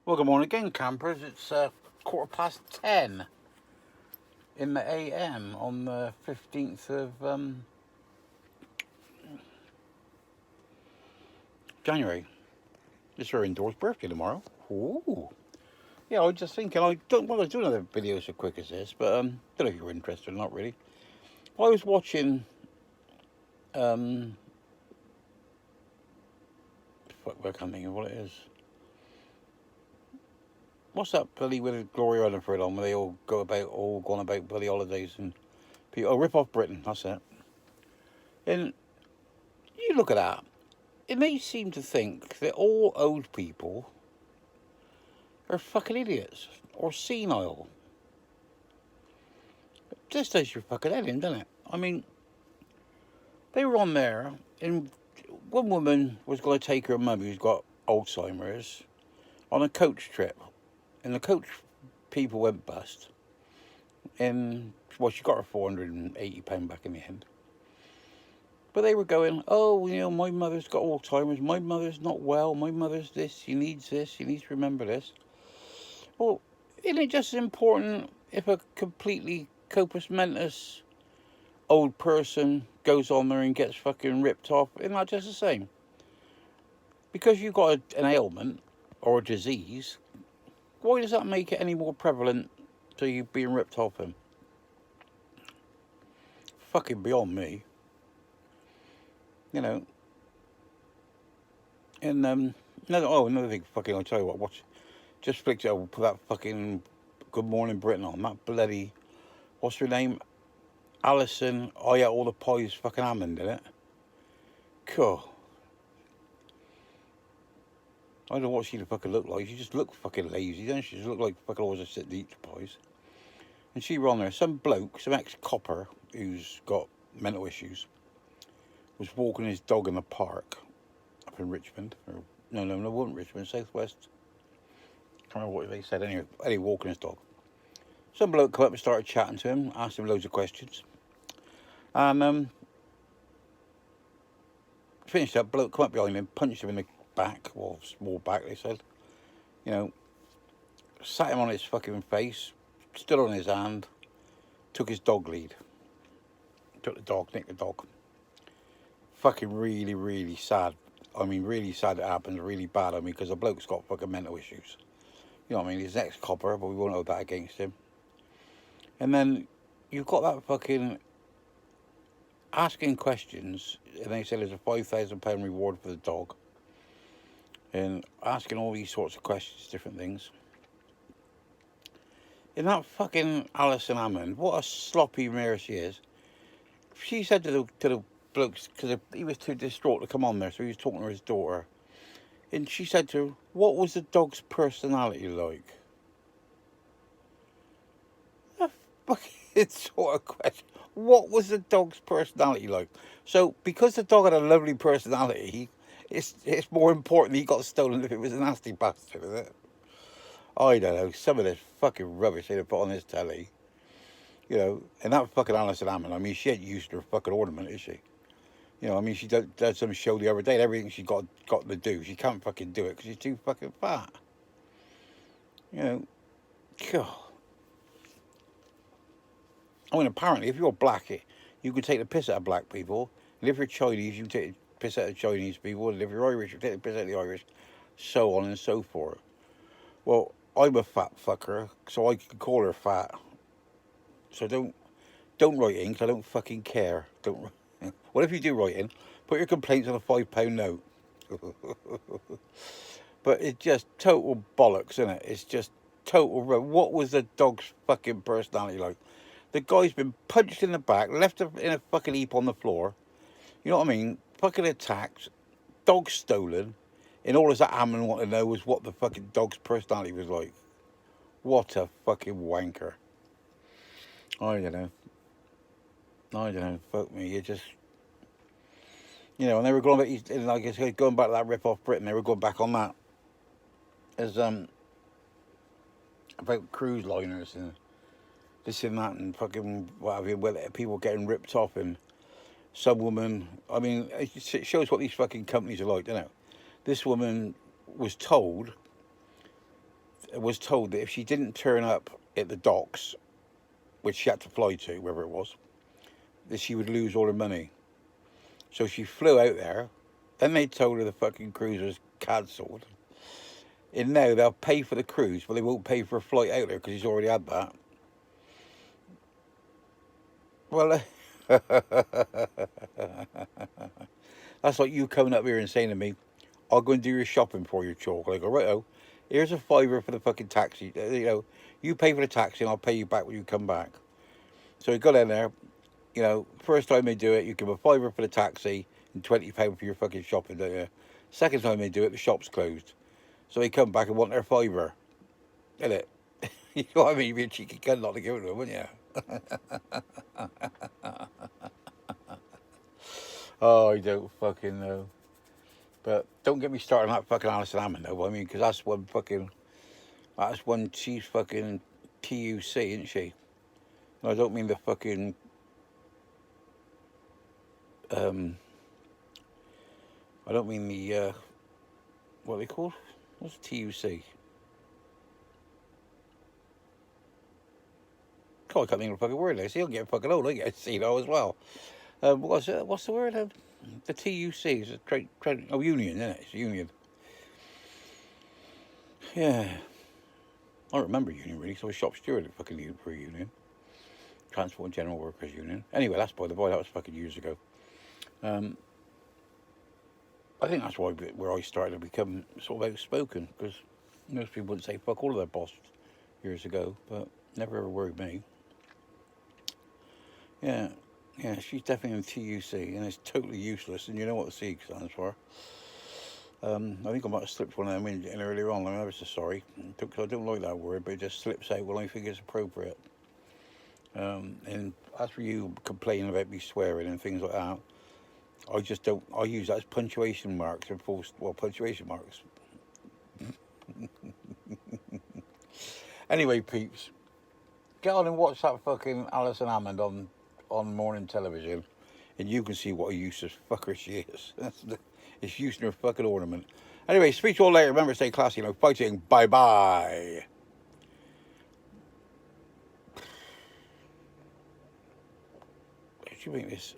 Well, good morning again, campers. It's 10:15 in the AM on the 15th of January. It's her indoors birthday tomorrow. Ooh. Yeah, I was just thinking, I don't want to do another video so quick as this, but don't know if you're interested or not, really. I was watching, I can't think of what it is. What's that bloody with Gloria Rutherford on, where they all gone about bloody holidays and people, Rip Off Britain, that's it. And you look at that, and they seem to think that all old people are fucking idiots or senile. It just does your fucking head in, doesn't it? I mean, they were on there, and one woman was going to take her mum, who's got Alzheimer's, on a coach trip. And the coach people went bust. And, well, she got her £480 back in the end. But they were going, oh, you know, my mother's got Alzheimer's, my mother's not well, my mother's this, she needs to remember this. Well, isn't it just as important if a completely copus mentis old person goes on there and gets fucking ripped off? Isn't that just the same? Because you've got an ailment or a disease, why does that make it any more prevalent to you being ripped off him? Fucking beyond me. You know. And another thing, fucking, I'll tell you what, just flicked it over, put that fucking Good Morning Britain on, that bloody, what's her name? Alison, all the pies, fucking Hammond, in it. Cool. I don't know what she fucking looked like. She just looked fucking lazy, doesn't she? She looked like fucking always just sit to eat the pies. And she were on there. Some bloke, some ex-copper who's got mental issues, was walking his dog in the park up in Richmond. Or, no, it wasn't Richmond, Southwest. Can't remember what they said anyway. Anyway, walking his dog. Some bloke come up and started chatting to him, asked him loads of questions. And finished up, bloke come up behind him, punched him in the back, well, small back, they said. You know, sat him on his fucking face, stood on his hand, took his dog lead. Took the dog, nicked the dog. Fucking really, really sad. I mean, really sad it happens, really bad. I mean, because the bloke's got fucking mental issues. You know what I mean? He's an ex-copper, but we won't hold that against him. And then you've got that fucking asking questions, and they say there's a £5,000 reward for the dog. And asking all these sorts of questions, different things. And that fucking Alison Hammond, what a sloppy mare she is. She said to the blokes, because he was too distraught to come on there, so he was talking to his daughter. And she said to her, what was the dog's personality like? A fucking sort of question. What was the dog's personality like? So, because the dog had a lovely personality, it's more important he got stolen if it was a nasty bastard, is it? I don't know, some of this fucking rubbish they'd put on this telly. You know, and that fucking Alison Hammond, I mean, she ain't used to her fucking ornament, is she? You know, I mean, she did some show the other day, and everything she got to do, she can't fucking do it because she's too fucking fat. You know, God. I mean, apparently, if you're black, you can take the piss out of black people, and if you're Chinese, you can take the piss out of Chinese people, and if you're Irish, you can take the piss out of the Irish, so on and so forth. Well, I'm a fat fucker, so I can call her fat. So don't write in, because I don't fucking care. Don't. Well, if you do write in, put your complaints on a £5 note. But it's just total bollocks, isn't it? It's just total. What was the dog's fucking personality like? The guy's been punched in the back, left in a fucking heap on the floor. You know what I mean? Fucking attacked, dog stolen, and all that Hammond wanted to know was what the fucking dog's personality was like. What a fucking wanker. I don't know, fuck me, you just, you know, and they were going back, and I guess going back to that Rip Off Britain, they were going back on that, as, about cruise liners, and this and that, and fucking, what have you, people getting ripped off, and some woman, I mean, it shows what these fucking companies are like, don't it? This woman was told was told that if she didn't turn up at the docks, which she had to fly to, wherever it was, that she would lose all her money. So she flew out there. Then they told her the fucking cruise was cancelled. And now they'll pay for the cruise, but they won't pay for a flight out there because he's already had that. Well, that's like you coming up here and saying to me, I'll go and do your shopping for you, chalk. I go, right-o, here's a fiver for the fucking taxi. You pay for the taxi and I'll pay you back when you come back. So he got in there, first time they do it, you give a fiver for the taxi and £20 for your fucking shopping, don't you? Second time they do it, the shop's closed. So they come back and want their fiver. Isn't it? You know what I mean? You'd be a cheeky cunt not to give it to them, wouldn't you? Oh, I don't fucking know. But don't get me started on that fucking Alison Hammond, though. I mean, because that's one, she's fucking TUC, isn't she? No, I don't mean the fucking, I don't mean the, what are they called? What's TUC? Oh, I can't think of the fucking word there. See, I'll get fucking old, I get as well. What's the word? The TUC is a union, isn't it? It's a union. Yeah. I remember union, really, so I was shop steward at fucking for a union. Transport and General Workers Union. Anyway, that's by the by, that was fucking years ago. I think that's where I started to become sort of outspoken, because most people wouldn't say fuck all of their boss years ago, but never ever worried me. Yeah, she's definitely in TUC, and it's totally useless, and you know what the C stands for. I think I might have slipped one of them in earlier on. I'm ever so sorry, because I don't like that word, but it just slips out when I think it's appropriate. And as for you complaining about me swearing and things like that, I just don't. I use that as punctuation marks and punctuation marks. Anyway, peeps, get on and watch that fucking Alison Hammond on morning television, and you can see what a useless fucker she is. It's using her fucking ornament. Anyway, speak to you all later. Remember, stay classy, fighting. Bye-bye. How do you make this?